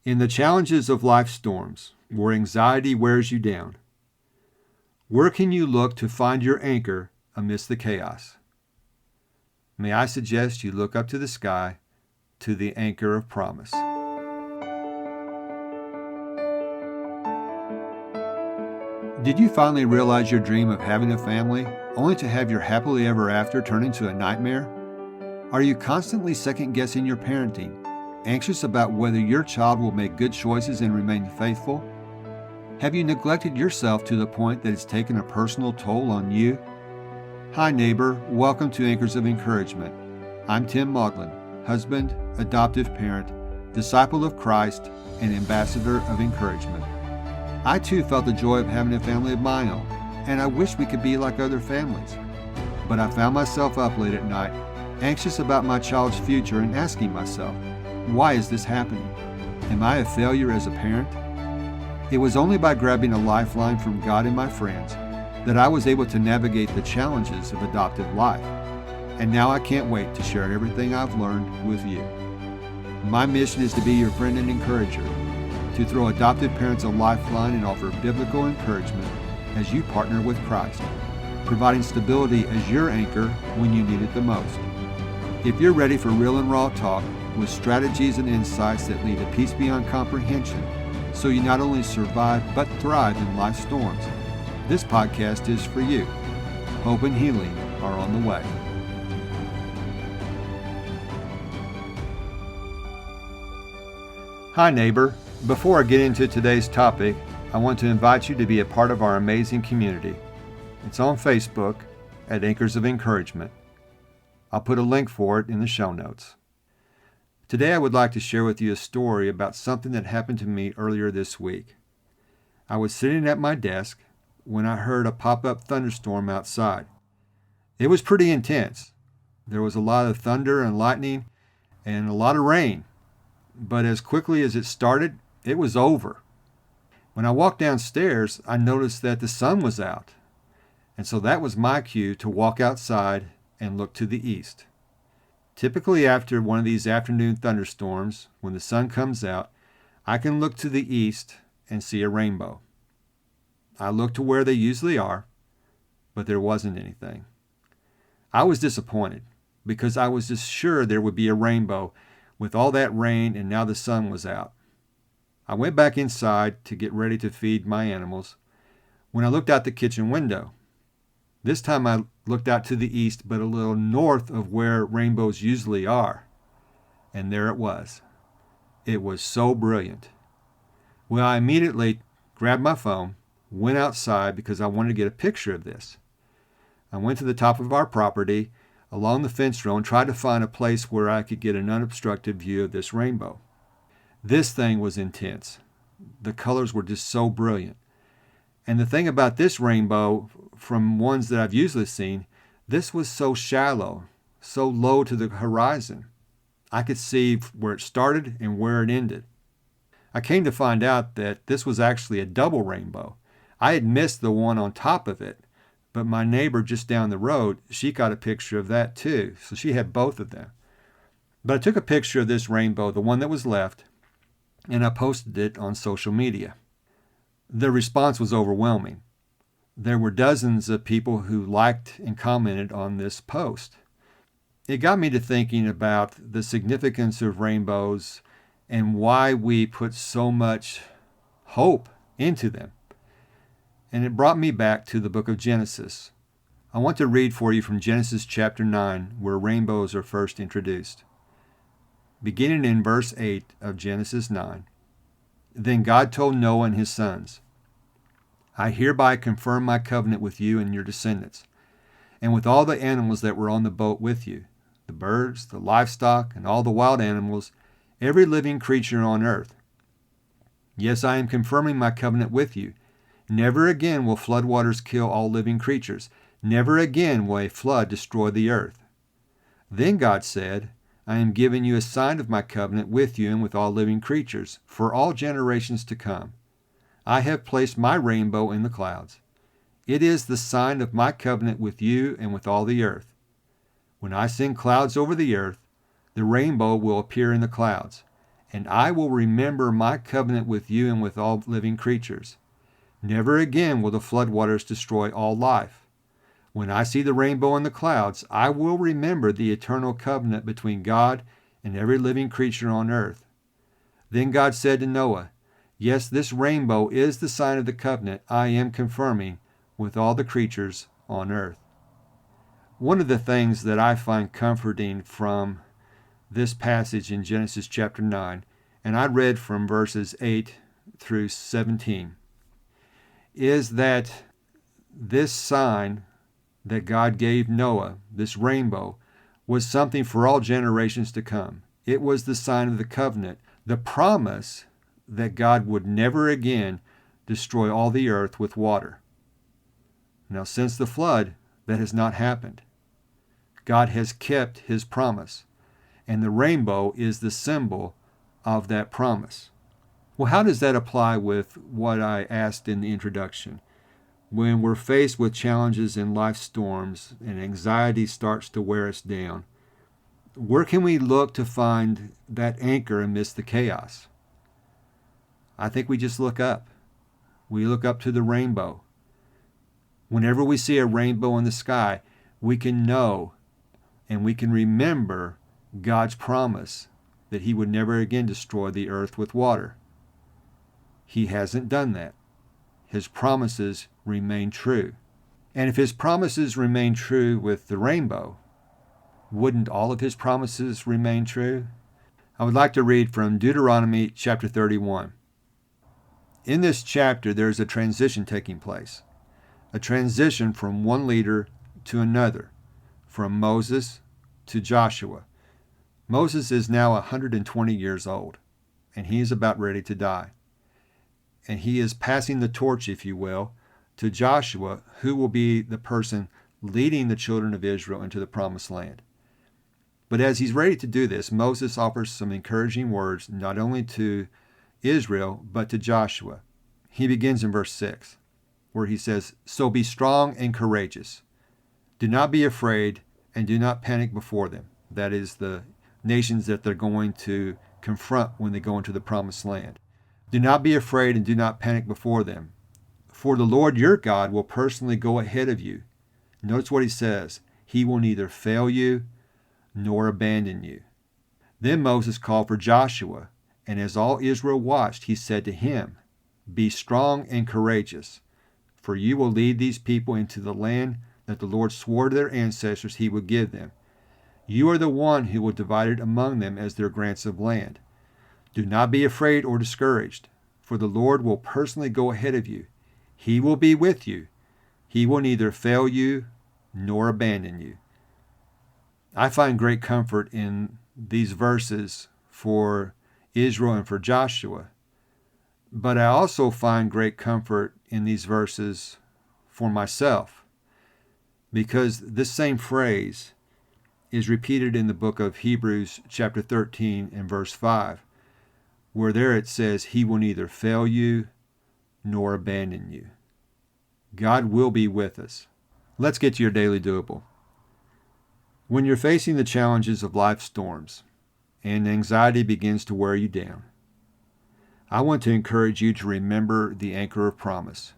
In the challenges of life's storms, where anxiety wears you down, where can you look to find your anchor amidst the chaos? May I suggest you look up to the sky, to the anchor of promise. Did you finally realize your dream of having a family, only to have your happily ever after turn into a nightmare? Are you constantly second-guessing your parenting, anxious about whether your child will make good choices and remain faithful? Have you neglected yourself to the point that it's taken a personal toll on you? Hi neighbor, welcome to Anchors of Encouragement. I'm Tim Maughlin, husband, adoptive parent, disciple of Christ, and ambassador of encouragement. I too felt the joy of having a family of my own, and I wish we could be like other families. But I found myself up late at night, anxious about my child's future and asking myself, why is this happening? Am I a failure as a parent? It was only by grabbing a lifeline from God and my friends that I was able to navigate the challenges of adoptive life. And now I can't wait to share everything I've learned with you. My mission is to be your friend and encourager, to throw adoptive parents a lifeline and offer biblical encouragement as you partner with Christ, providing stability as your anchor when you need it the most. If you're ready for real and raw talk with strategies and insights that lead to peace beyond comprehension, so you not only survive but thrive in life's storms, this podcast is for you. Hope and healing are on the way. Hi neighbor. Before I get into today's topic, I want to invite you to be a part of our amazing community. It's on Facebook at Anchors of Encouragement. I'll put a link for it in the show notes. Today I would like to share with you a story about something that happened to me earlier this week. I was sitting at my desk when I heard a pop-up thunderstorm outside. It was pretty intense. There was a lot of thunder and lightning and a lot of rain. But as quickly as it started, it was over. When I walked downstairs, I noticed that the sun was out. And so that was my cue to walk outside and look to the east. Typically after one of these afternoon thunderstorms, when the sun comes out, I can look to the east and see a rainbow. I looked to where they usually are, but there wasn't anything. I was disappointed because I was just sure there would be a rainbow with all that rain and now the sun was out. I went back inside to get ready to feed my animals when I looked out the kitchen window. This time I looked out to the east, but a little north of where rainbows usually are. And there it was. It was so brilliant. Well, I immediately grabbed my phone, went outside because I wanted to get a picture of this. I went to the top of our property along the fence row and tried to find a place where I could get an unobstructed view of this rainbow. This thing was intense. The colors were just so brilliant. And the thing about this rainbow, from ones that I've usually seen, this was so shallow, so low to the horizon. I could see where it started and where it ended. I came to find out that this was actually a double rainbow. I had missed the one on top of it, but my neighbor just down the road, she got a picture of that too, so she had both of them. But I took a picture of this rainbow, the one that was left, and I posted it on social media. The response was overwhelming. There were dozens of people who liked and commented on this post. It got me to thinking about the significance of rainbows and why we put so much hope into them. And it brought me back to the book of Genesis. I want to read for you from Genesis chapter 9, where rainbows are first introduced. Beginning in verse 8 of Genesis 9. Then God told Noah and his sons, I hereby confirm my covenant with you and your descendants, and with all the animals that were on the boat with you, the birds, the livestock, and all the wild animals, every living creature on earth. Yes, I am confirming my covenant with you. Never again will floodwaters kill all living creatures. Never again will a flood destroy the earth. Then God said, I am giving you a sign of my covenant with you and with all living creatures, for all generations to come. I have placed my rainbow in the clouds. It is the sign of my covenant with you and with all the earth. When I send clouds over the earth, the rainbow will appear in the clouds, and I will remember my covenant with you and with all living creatures. Never again will the floodwaters destroy all life. When I see the rainbow in the clouds, I will remember the eternal covenant between God and every living creature on earth. Then God said to Noah, yes, this rainbow is the sign of the covenant I am confirming with all the creatures on earth. One of the things that I find comforting from this passage in Genesis chapter 9, and I read from verses 8 through 17, is that this sign that God gave Noah, this rainbow, was something for all generations to come. It was the sign of the covenant, the promise that God would never again destroy all the earth with water. Now, since the flood, that has not happened. God has kept his promise, and the rainbow is the symbol of that promise. Well, how does that apply with what I asked in the introduction? When we're faced with challenges in life's storms and anxiety starts to wear us down, where can we look to find that anchor amidst the chaos? I think we just look up. We look up to the rainbow. Whenever we see a rainbow in the sky, we can know and we can remember God's promise that he would never again destroy the earth with water. He hasn't done that. His promises remain true. And if his promises remain true with the rainbow, wouldn't all of his promises remain true? I would like to read from Deuteronomy chapter 31. In this chapter, there's a transition taking place. A transition from one leader to another, from Moses to Joshua. Moses is now 120 years old, and he is about ready to die. And he is passing the torch, if you will, to Joshua, who will be the person leading the children of Israel into the promised land. But as he's ready to do this, Moses offers some encouraging words not only to Israel, but to Joshua. He begins in verse 6, where he says, so be strong and courageous. Do not be afraid and do not panic before them. That is the nations that they're going to confront when they go into the promised land. Do not be afraid and do not panic before them. For the Lord your God will personally go ahead of you. Notice what he says. He will neither fail you nor abandon you. Then Moses called for Joshua, and as all Israel watched, he said to him, be strong and courageous, for you will lead these people into the land that the Lord swore to their ancestors he would give them. You are the one who will divide it among them as their grants of land. Do not be afraid or discouraged, for the Lord will personally go ahead of you. He will be with you. He will neither fail you nor abandon you. I find great comfort in these verses for Israel and for Joshua, but I also find great comfort in these verses for myself, because this same phrase is repeated in the book of Hebrews chapter 13 and verse 5, where there it says, he will neither fail you nor abandon you. God will be with us. Let's get to your daily doable. When you're facing the challenges of life's storms and anxiety begins to wear you down, I want to encourage you to remember the anchor of promise.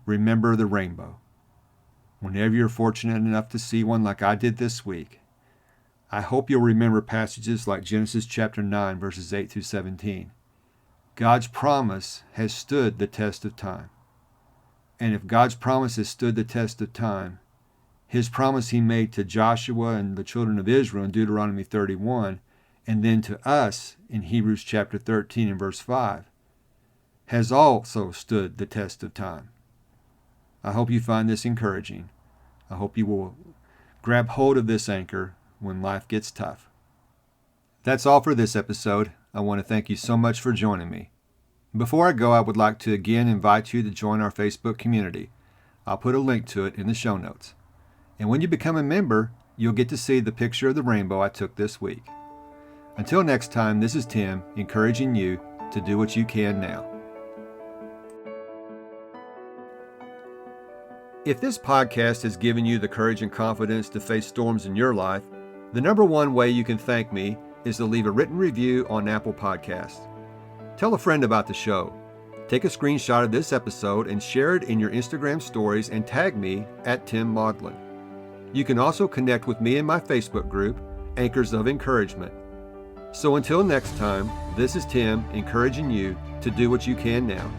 Remember the rainbow. Whenever you're fortunate enough to see one like I did this week, I hope you'll remember passages like Genesis chapter 9, verses 8 through 17. God's promise has stood the test of time. And if God's promise has stood the test of time, his promise he made to Joshua and the children of Israel in Deuteronomy 31, and then to us in Hebrews chapter 13 and verse 5, has also stood the test of time. I hope you find this encouraging. I hope you will grab hold of this anchor when life gets tough. That's all for this episode. I want to thank you so much for joining me. Before I go, I would like to again invite you to join our Facebook community. I'll put a link to it in the show notes. And when you become a member, you'll get to see the picture of the rainbow I took this week. Until next time, this is Tim encouraging you to do what you can now. If this podcast has given you the courage and confidence to face storms in your life, the number one way you can thank me is to leave a written review on Apple Podcasts. Tell a friend about the show. Take a screenshot of this episode and share it in your Instagram stories and tag me at Tim Maudlin. You can also connect with me in my Facebook group, Anchors of Encouragement. So until next time, this is Tim encouraging you to do what you can now.